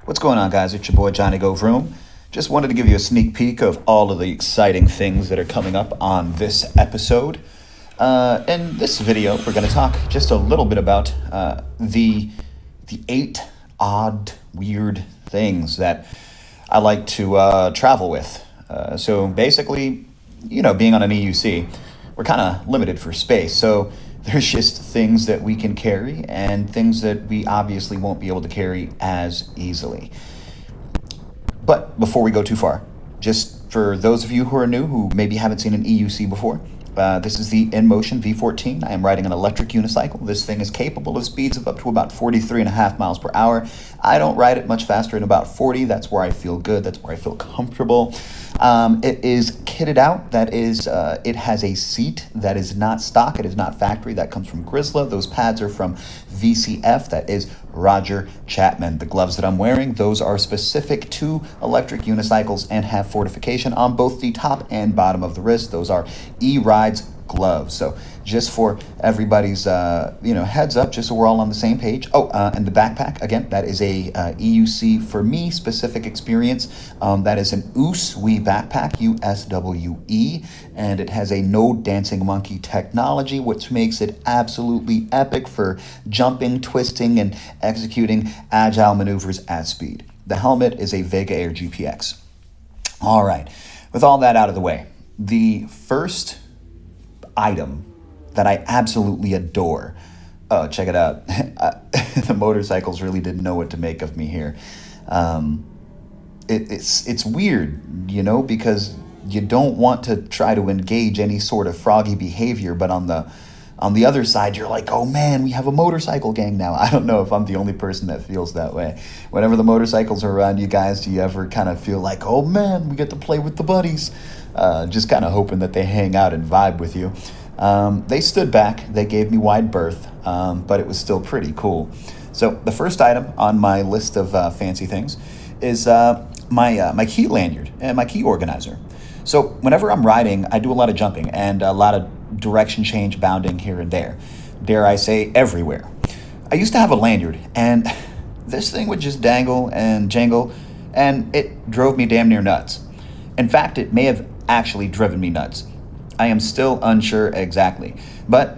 What's going on, guys? It's your boy Johnny Go Vroom. Just wanted to give you a sneak peek of all of the exciting things that are coming up on this episode. In this video, we're going to talk just a little bit about the 8 odd, weird things that I like to travel with. So basically, being on an EUC, we're kind of limited for space. So there's just things that we can carry and things that we obviously won't be able to carry as easily. But before we go too far, just for those of you who are new, who maybe haven't seen an EUC before, this is the InMotion V14. I am riding an electric unicycle. This thing is capable of speeds of up to about 43.5 miles per hour. I don't ride it much faster than about 40. That's where I feel good. That's where I feel comfortable. It is kitted out. That is, it has a seat that is not stock. It is not factory. That comes from Grizzla. Those pads are from VCF. That is Roger Chapman. The gloves that I'm wearing, those are specific to electric unicycles and have fortification on both the top and bottom of the wrist. Those are E-Rides gloves. So just for everybody's heads up, just so we're all on the same page. And the backpack, again, that is a EUC for me specific experience. That is an USWE backpack, USWE, and it has a no dancing monkey technology, which makes it absolutely epic for jumping, twisting, and executing agile maneuvers at speed. The helmet is a Vega Air GPX. All right, with all that out of the way, the first item that I absolutely adore. Oh, check it out. The motorcycles really didn't know what to make of me here. It's weird, because you don't want to try to engage any sort of froggy behavior, but on the other side, you're like, oh man, we have a motorcycle gang now. I don't know if I'm the only person that feels that way. Whenever the motorcycles are around you guys, do you ever kind of feel like, oh man, we get to play with the buddies? Just kind of hoping that they hang out and vibe with you. They stood back, they gave me wide berth, but it was still pretty cool. So the first item on my list of fancy things is my key lanyard and my key organizer. So whenever I'm riding, I do a lot of jumping and a lot of direction change bounding here and there. Dare I say, everywhere. I used to have a lanyard, and this thing would just dangle and jangle, and it drove me damn near nuts. In fact, it may have actually driven me nuts. I am still unsure exactly, but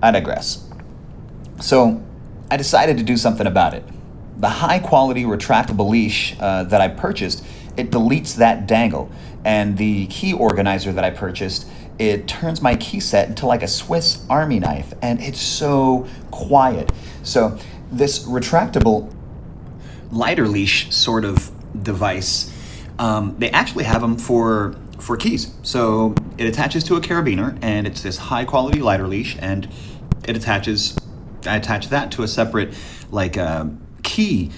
I digress. So I decided to do something about it. The high quality retractable leash that I purchased, it deletes that dangle, and the key organizer that I purchased, it turns my key set into like a Swiss Army knife, and it's so quiet. So this retractable lighter leash sort of device, they actually have them for keys. So it attaches to a carabiner, and it's this high quality lighter leash, and I attach that to a separate key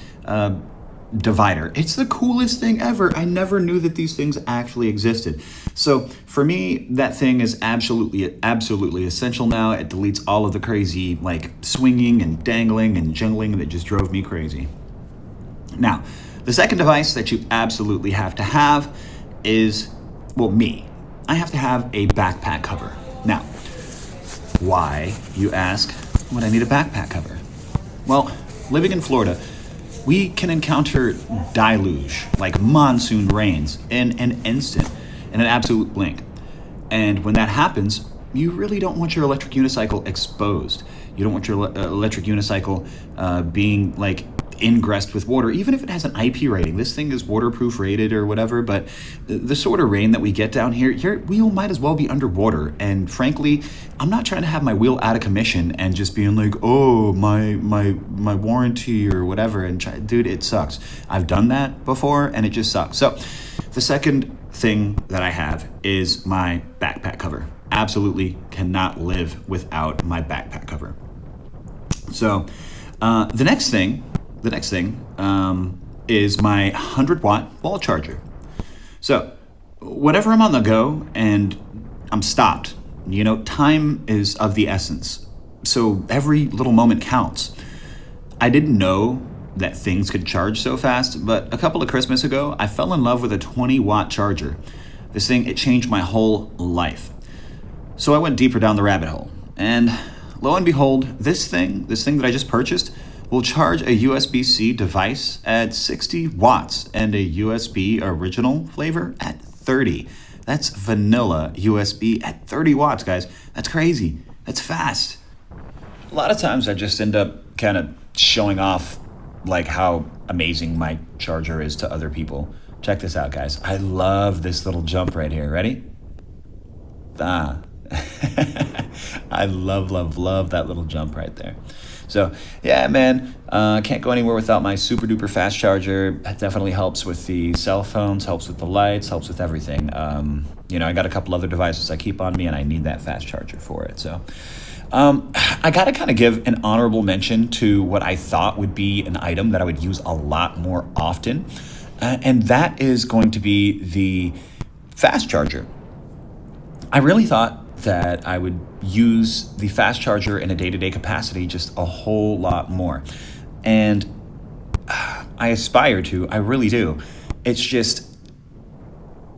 divider. It's the coolest thing ever. I never knew that these things actually existed. So for me, that thing is absolutely essential now. It deletes all of the crazy swinging and dangling and jingling that just drove me crazy. Now, the second device that you absolutely have to have is, me. I have to have a backpack cover. Now, why, you ask, would I need a backpack cover? Well, living in Florida, we can encounter deluge, like monsoon rains, in an instant, in an absolute blink. And when that happens, you really don't want your electric unicycle exposed. You don't want your electric unicycle being ingressed with water, even if it has an IP rating. This thing is waterproof rated or whatever, but the sort of rain that we get down here, your wheel might as well be underwater. And frankly, I'm not trying to have my wheel out of commission and just being like, oh, my warranty or whatever. And dude, it sucks. I've done that before and it just sucks. So the second thing that I have is my backpack cover. Absolutely cannot live without my backpack cover. So the next thing is my 100-watt wall charger. So whenever I'm on the go and I'm stopped, time is of the essence. So every little moment counts. I didn't know that things could charge so fast, but a couple of Christmas ago, I fell in love with a 20-watt charger. This thing, it changed my whole life. So I went deeper down the rabbit hole, and lo and behold, this thing that I just purchased will charge a USB-C device at 60 watts and a USB original flavor at 30. That's vanilla USB at 30 watts, guys. That's crazy. That's fast. A lot of times I just end up kind of showing off like how amazing my charger is to other people. Check this out, guys. I love this little jump right here. Ready? I love that little jump right there. So yeah, man, can't go anywhere without my super duper fast charger. That definitely helps with the cell phones, helps with the lights, helps with everything. I got a couple other devices I keep on me, and I need that fast charger for it. So I got to kind of give an honorable mention to what I thought would be an item that I would use a lot more often, and that is going to be the fast charger. I really thought that I would use the fast charger in a day-to-day capacity just a whole lot more. And I aspire to, I really do. It's just,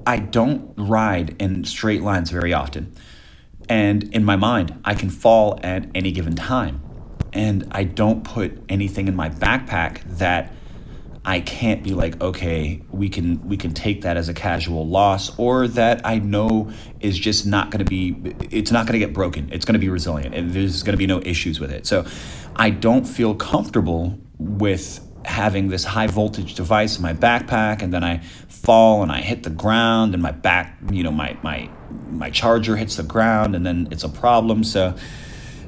I don't ride in straight lines very often. And in my mind, I can fall at any given time. And I don't put anything in my backpack that I can't be like, okay, we can take that as a casual loss, or that I know is just not going to be, it's not going to get broken. It's going to be resilient, and there's going to be no issues with it. So I don't feel comfortable with having this high voltage device in my backpack, and then I fall and I hit the ground, and my back, my charger hits the ground, and then it's a problem. So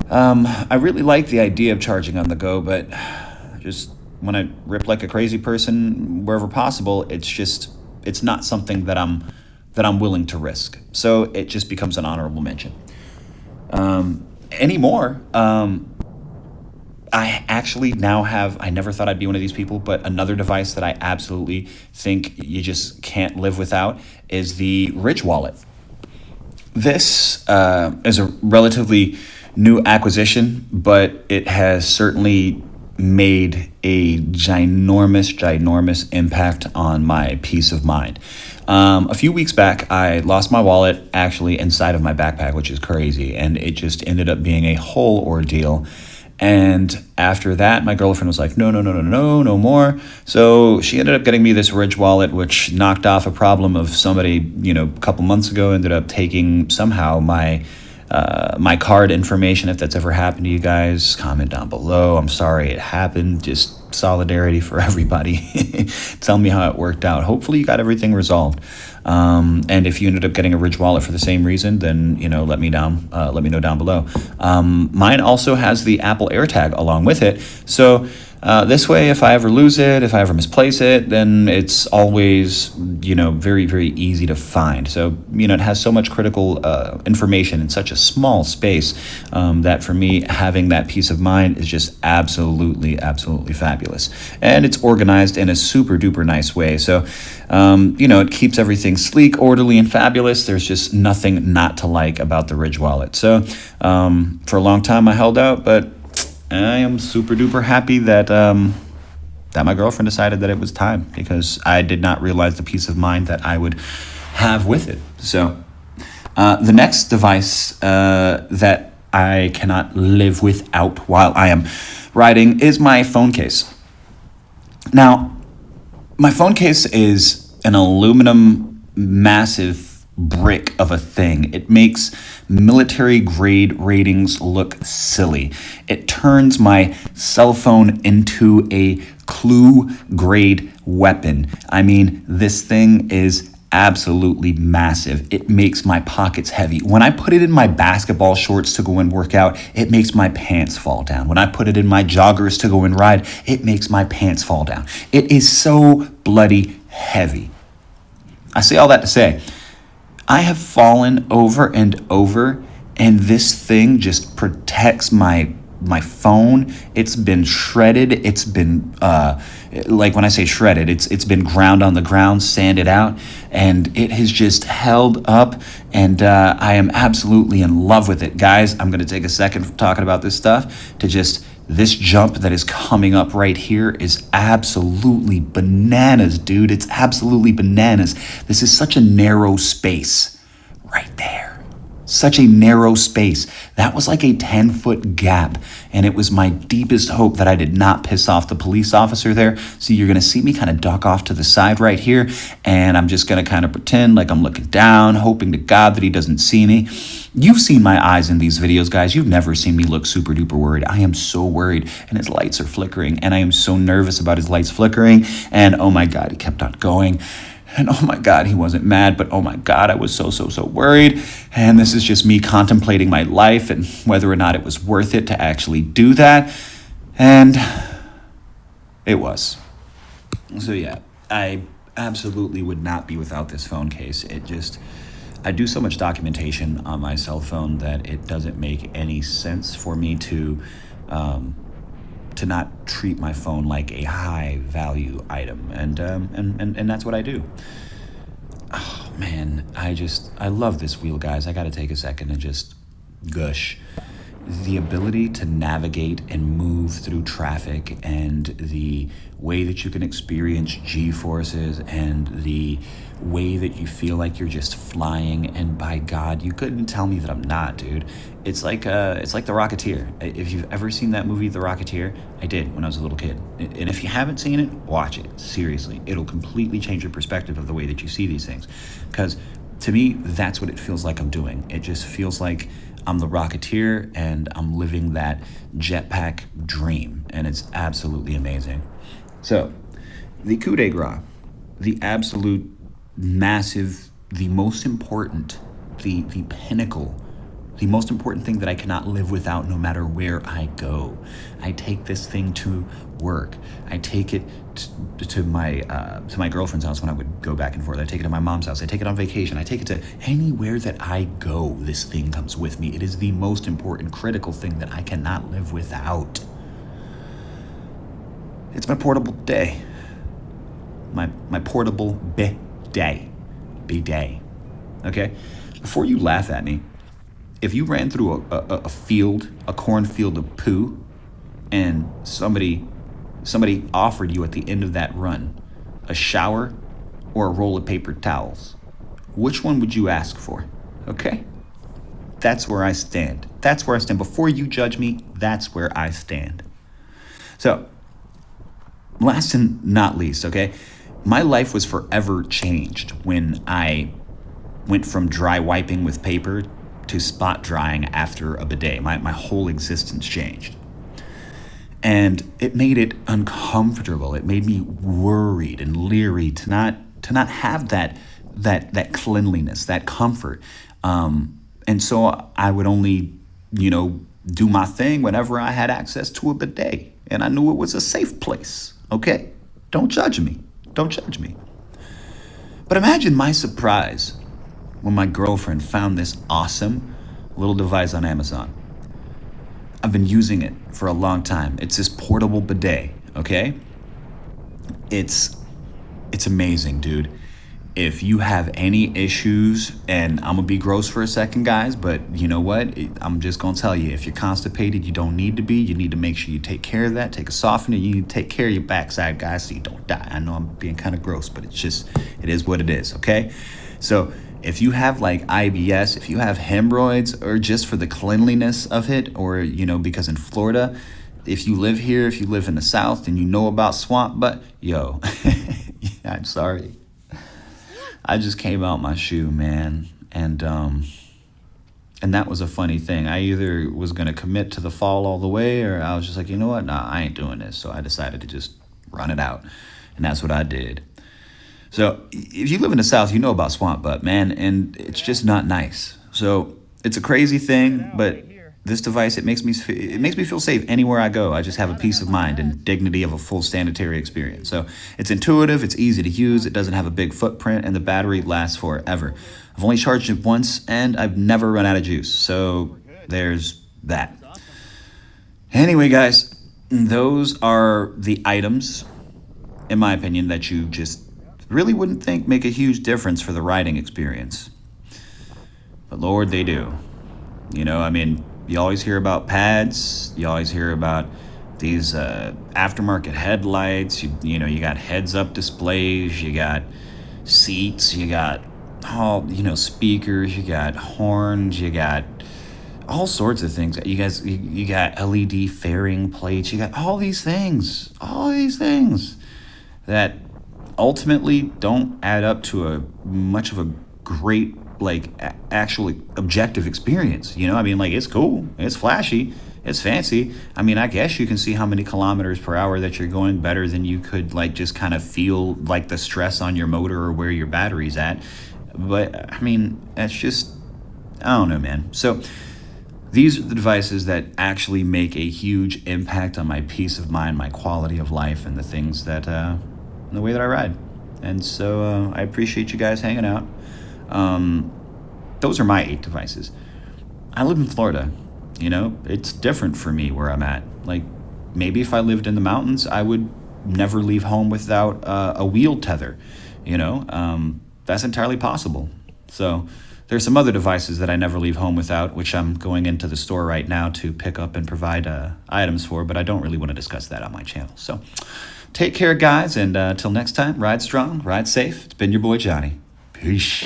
I really like the idea of charging on the go, but just when I rip like a crazy person wherever possible, it's not something that I'm willing to risk. So it just becomes an honorable mention. Anymore, I actually now have, I never thought I'd be one of these people, but another device that I absolutely think you just can't live without is the Ridge wallet. This is a relatively new acquisition, but it has certainly made a ginormous impact on my peace of mind. A few weeks back, I lost my wallet actually inside of my backpack, which is crazy, and it just ended up being a whole ordeal. And after that, my girlfriend was like, no more. So she ended up getting me this Ridge wallet, which knocked off a problem of somebody, a couple months ago, ended up taking somehow my card information. If that's ever happened to you guys, comment down below. I'm sorry it happened. Just solidarity for everybody. Tell me how it worked out. Hopefully you got everything resolved. And if you ended up getting a Ridge wallet for the same reason, then let me know down below. Mine also has the Apple AirTag along with it. So this way, if I ever lose it, if I ever misplace it, then it's always, very, very easy to find. So, it has so much critical information in such a small space that for me, having that peace of mind is just absolutely fabulous. And it's organized in a super duper nice way. So, it keeps everything sleek, orderly, and fabulous. There's just nothing not to like about the Ridge wallet. So, for a long time I held out, but I am super duper happy that my girlfriend decided that it was time, because I did not realize the peace of mind that I would have with it. So the next device that I cannot live without while I am riding is my phone case. Now, my phone case is an aluminum massive brick of a thing. It makes military grade ratings look silly. It turns my cell phone into a clue grade weapon. I mean, this thing is absolutely massive. It makes my pockets heavy. When I put it in my basketball shorts to go and work out, it makes my pants fall down. When I put it in my joggers to go and ride, it makes my pants fall down. It is so bloody heavy. I say all that to say, I have fallen over and over, and this thing just protects my phone. It's been shredded. It's been like when I say shredded, it's been ground on the ground, sanded out, and it has just held up. And I am absolutely in love with it, guys. I'm going to take a second from talking about this stuff to just. This jump that is coming up right here is absolutely bananas, dude. It's absolutely bananas. This is such a narrow space right there. Such a narrow space. That was like a 10-foot gap. And it was my deepest hope that I did not piss off the police officer there. So you're going to see me kind of duck off to the side right here. And I'm just going to kind of pretend like I'm looking down, hoping to God that he doesn't see me. You've seen my eyes in these videos, guys. You've never seen me look super duper worried. I am so worried. And his lights are flickering. And I am so nervous about his lights flickering. And oh my God, he kept on going. And oh my God, he wasn't mad, but oh my God, I was so worried. And this is just me contemplating my life and whether or not it was worth it to actually do that. And it was. So yeah, I absolutely would not be without this phone case. I do so much documentation on my cell phone that it doesn't make any sense for me to not treat my phone like a high value item, and that's what I do. Oh man, I love this wheel, guys. I got to take a second and just gush. The ability to navigate and move through traffic, and the way that you can experience G-forces, and the way that you feel like you're just flying. And by God, you couldn't tell me that I'm not, dude. It's like The Rocketeer. If you've ever seen that movie, The Rocketeer, I did when I was a little kid. And if you haven't seen it, watch it. Seriously, it'll completely change your perspective of the way that you see these things. Because to me, that's what it feels like I'm doing. It just feels like I'm the Rocketeer and I'm living that jetpack dream, and it's absolutely amazing. So, the coup de grace, the absolute massive, the most important, the pinnacle, the most important thing that I cannot live without no matter where I go. I take this thing to work. I take it to my girlfriend's house when I would go back and forth. I take it to my mom's house. I take it on vacation. I take it to anywhere that I go. This thing comes with me. It is the most important, critical thing that I cannot live without. It's my portable bidet. My portable bidet. Okay? Before you laugh at me, if you ran through a cornfield of poo, and somebody offered you at the end of that run a shower or a roll of paper towels, which one would you ask for? Okay? That's where I stand. That's where I stand. Before you judge me, that's where I stand. So, last and not least, okay? My life was forever changed when I went from dry wiping with paper to spot drying after a bidet. My whole existence changed. And it made it uncomfortable. It made me worried and leery to not have that cleanliness, that comfort. And so I would only, do my thing whenever I had access to a bidet. And I knew it was a safe place, okay? Don't judge me. Don't judge me. But imagine my surprise when my girlfriend found this awesome little device on Amazon. I've been using it for a long time. It's this portable bidet, okay? It's amazing, dude. If you have any issues, and I'm gonna be gross for a second, guys, but you know what? I'm just gonna tell you, if you're constipated, you don't need to be. You need to make sure you take care of that. Take a softener. You need to take care of your backside, guys, so you don't die. I know I'm being kind of gross, but it is what it is, okay? So if you have like IBS, if you have hemorrhoids, or just for the cleanliness of it, or, because in Florida, if you live here, if you live in the South and you know about swamp butt, yo, I'm sorry. I just came out my shoe, man. And that was a funny thing. I either was going to commit to the fall all the way, or I was just like, you know what? Nah, I ain't doing this. So I decided to just run it out. And that's what I did. So if you live in the South, you know about swamp butt, man, and it's just not nice. So it's a crazy thing, but this device, it makes me feel safe anywhere I go. I just have a peace of mind and dignity of a full sanitary experience. So it's intuitive, it's easy to use, it doesn't have a big footprint, and the battery lasts forever. I've only charged it once, and I've never run out of juice. So there's that. Anyway, guys, those are the items, in my opinion, that you just really wouldn't think make a huge difference for the riding experience. But Lord, they do. You always hear about pads. You always hear about these aftermarket headlights. You got heads-up displays. You got seats. You got all, speakers, you got horns, you got all sorts of things. You got LED fairing plates, you got all these things that ultimately don't add up to a much of a great, like, actually objective experience. I mean, like, it's cool, it's flashy, it's fancy. I mean, I guess you can see how many kilometers per hour that you're going better than you could, like, just kind of feel like the stress on your motor or where your battery's at. But I mean, that's just, I don't know, man. So these are the devices that actually make a huge impact on my peace of mind, my quality of life, and the things that, the way that I ride. And so I appreciate you guys hanging out. Um, those are my 8 devices. I live in Florida. It's different for me where I'm at. Like, maybe if I lived in the mountains, I would never leave home without a wheel tether. That's entirely possible. So there's some other devices that I never leave home without, which I'm going into the store right now to pick up and provide items for, but I don't really want to discuss that on my channel. So take care, guys, and until next time, ride strong, ride safe. It's been your boy, Johnny. Peace.